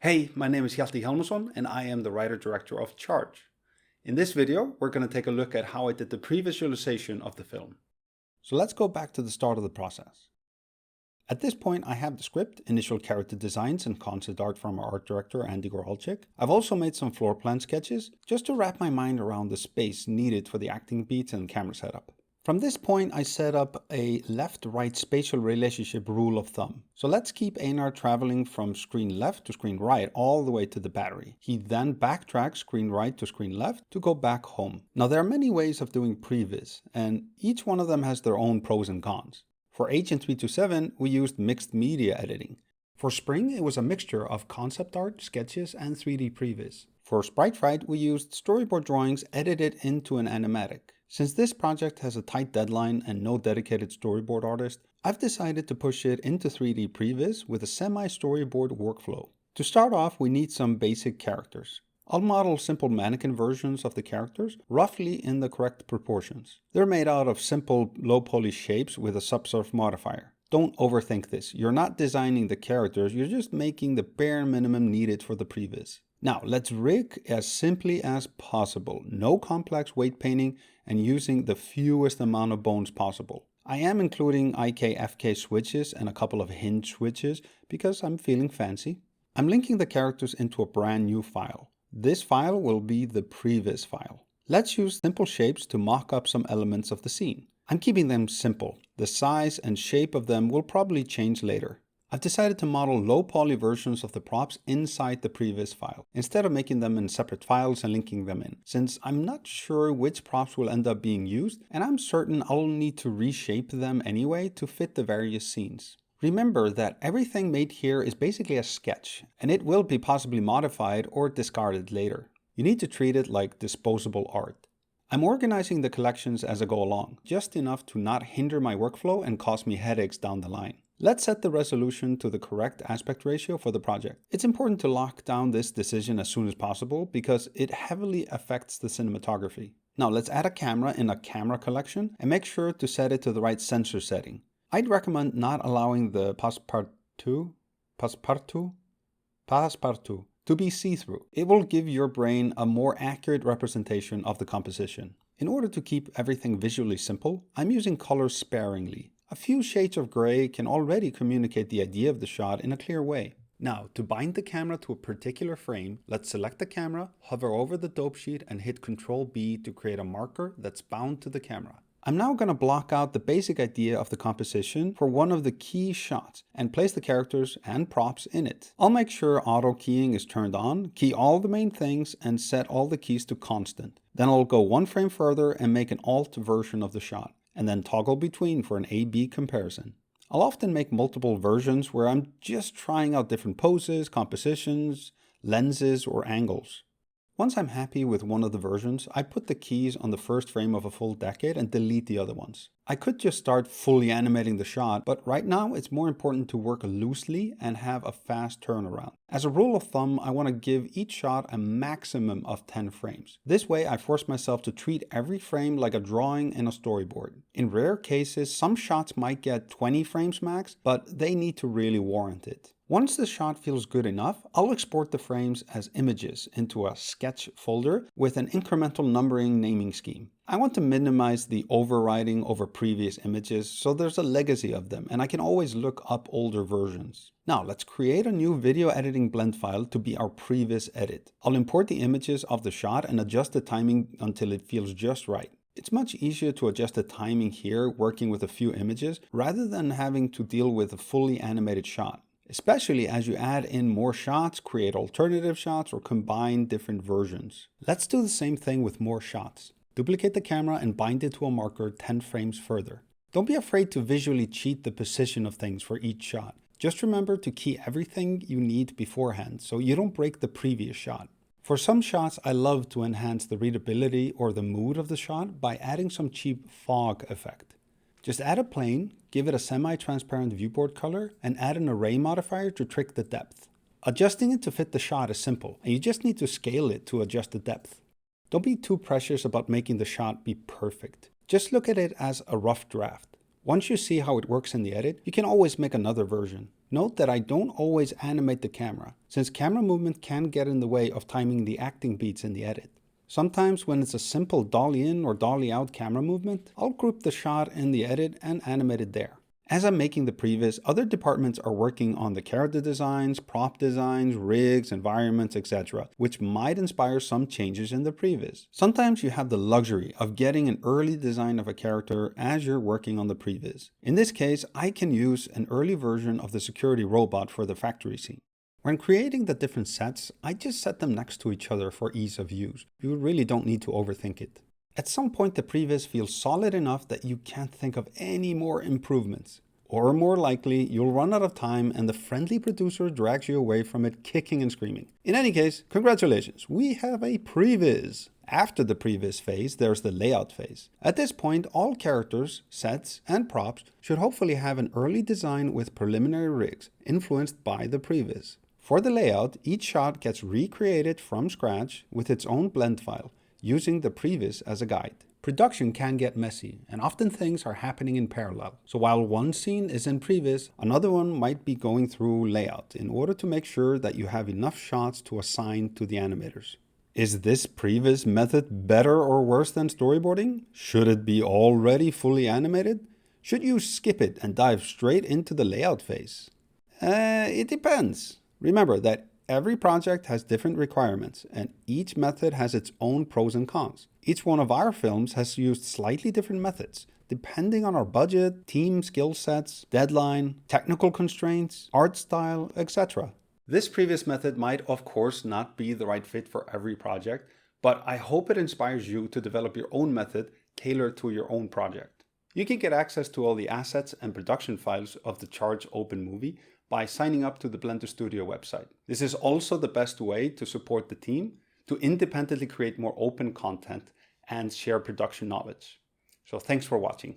Hey, my name is Hjalti Helmason and I am the writer-director of Charge. In this video, we're going to take a look at how I did the pre-visualization of the film. So let's go back to the start of the process. At this point, I have the script, initial character designs and concept art from our art director, Andy Goralczyk. I've also made some floor plan sketches just to wrap my mind around the space needed for the acting beats and camera setup. From this point, I set up a left-right spatial relationship rule of thumb. So let's keep Einar traveling from screen left to screen right all the way to the battery. He then backtracks screen right to screen left to go back home. Now there are many ways of doing previs, and each one of them has their own pros and cons. For Agent 327, we used mixed media editing. For Spring, it was a mixture of concept art, sketches, and 3D previs. For Sprite Fright, we used storyboard drawings edited into an animatic. Since this project has a tight deadline and no dedicated storyboard artist, I've decided to push it into 3D Previz with a semi-storyboard workflow. To start off, we need some basic characters. I'll model simple mannequin versions of the characters, roughly in the correct proportions. They're made out of simple, low-poly shapes with a subsurf modifier. Don't overthink this. You're not designing the characters, you're just making the bare minimum needed for the previs. Now, let's rig as simply as possible. No complex weight painting and using the fewest amount of bones possible. I am including IK-FK switches and a couple of hinge switches because I'm feeling fancy. I'm linking the characters into a brand new file. This file will be the previs file. Let's use simple shapes to mock up some elements of the scene. I'm keeping them simple. The size and shape of them will probably change later. I've decided to model low poly versions of the props inside the previs file, instead of making them in separate files and linking them in, since I'm not sure which props will end up being used, and I'm certain I'll need to reshape them anyway to fit the various scenes. Remember that everything made here is basically a sketch, and it will be possibly modified or discarded later. You need to treat it like disposable art. I'm organizing the collections as I go along, just enough to not hinder my workflow and cause me headaches down the line. Let's set the resolution to the correct aspect ratio for the project. It's important to lock down this decision as soon as possible because it heavily affects the cinematography. Now let's add a camera in a camera collection and make sure to set it to the right sensor setting. I'd recommend not allowing the passepartout to be see-through. It will give your brain a more accurate representation of the composition. In order to keep everything visually simple, I'm using colors sparingly. A few shades of gray can already communicate the idea of the shot in a clear way. Now, to bind the camera to a particular frame, let's select the camera, hover over the dope sheet and hit Ctrl B to create a marker that's bound to the camera. I'm now going to block out the basic idea of the composition for one of the key shots and place the characters and props in it. I'll make sure auto keying is turned on, key all the main things and set all the keys to constant. Then I'll go one frame further and make an alt version of the shot, and then toggle between for an A-B comparison. I'll often make multiple versions where I'm just trying out different poses, compositions, lenses, or angles. Once I'm happy with one of the versions, I put the keys on the first frame of a full decade and delete the other ones. I could just start fully animating the shot, but right now it's more important to work loosely and have a fast turnaround. As a rule of thumb, I want to give each shot a maximum of 10 frames. This way I force myself to treat every frame like a drawing in a storyboard. In rare cases, some shots might get 20 frames max, but they need to really warrant it. Once the shot feels good enough, I'll export the frames as images into a sketch folder with an incremental numbering naming scheme. I want to minimize the overriding over previous images so there's a legacy of them and I can always look up older versions. Now let's create a new video editing blend file to be our previous edit. I'll import the images of the shot and adjust the timing until it feels just right. It's much easier to adjust the timing here working with a few images rather than having to deal with a fully animated shot, especially as you add in more shots, create alternative shots, or combine different versions. Let's do the same thing with more shots. Duplicate the camera and bind it to a marker 10 frames further. Don't be afraid to visually cheat the position of things for each shot. Just remember to key everything you need beforehand so you don't break the previous shot. For some shots, I love to enhance the readability or the mood of the shot by adding some cheap fog effect. Just add a plane, give it a semi-transparent viewport color, and add an array modifier to trick the depth. Adjusting it to fit the shot is simple, and you just need to scale it to adjust the depth. Don't be too precious about making the shot be perfect. Just look at it as a rough draft. Once you see how it works in the edit, you can always make another version. Note that I don't always animate the camera, since camera movement can get in the way of timing the acting beats in the edit. Sometimes when it's a simple dolly in or dolly out camera movement, I'll group the shot in the edit and animate it there. As I'm making the previs, other departments are working on the character designs, prop designs, rigs, environments, etc., which might inspire some changes in the previs. Sometimes you have the luxury of getting an early design of a character as you're working on the previs. In this case, I can use an early version of the security robot for the factory scene. When creating the different sets, I just set them next to each other for ease of use. You really don't need to overthink it. At some point, the previs feels solid enough that you can't think of any more improvements. Or more likely, you'll run out of time and the friendly producer drags you away from it kicking and screaming. In any case, congratulations, we have a previs. After the previs phase, there's the layout phase. At this point, all characters, sets, and props should hopefully have an early design with preliminary rigs, influenced by the previs. For the layout, each shot gets recreated from scratch with its own blend file, using the previs as a guide. Production can get messy, and often things are happening in parallel. So while one scene is in previs, another one might be going through layout in order to make sure that you have enough shots to assign to the animators. Is this previs method better or worse than storyboarding? Should it be already fully animated? Should you skip it and dive straight into the layout phase? It depends. Remember that every project has different requirements, and each method has its own pros and cons. Each one of our films has used slightly different methods, depending on our budget, team skill sets, deadline, technical constraints, art style, etc. This previous method might, of course, not be the right fit for every project, but I hope it inspires you to develop your own method tailored to your own project. You can get access to all the assets and production files of the Charge Open movie by signing up to the Blender Studio website. This is also the best way to support the team to independently create more open content and share production knowledge. So thanks for watching.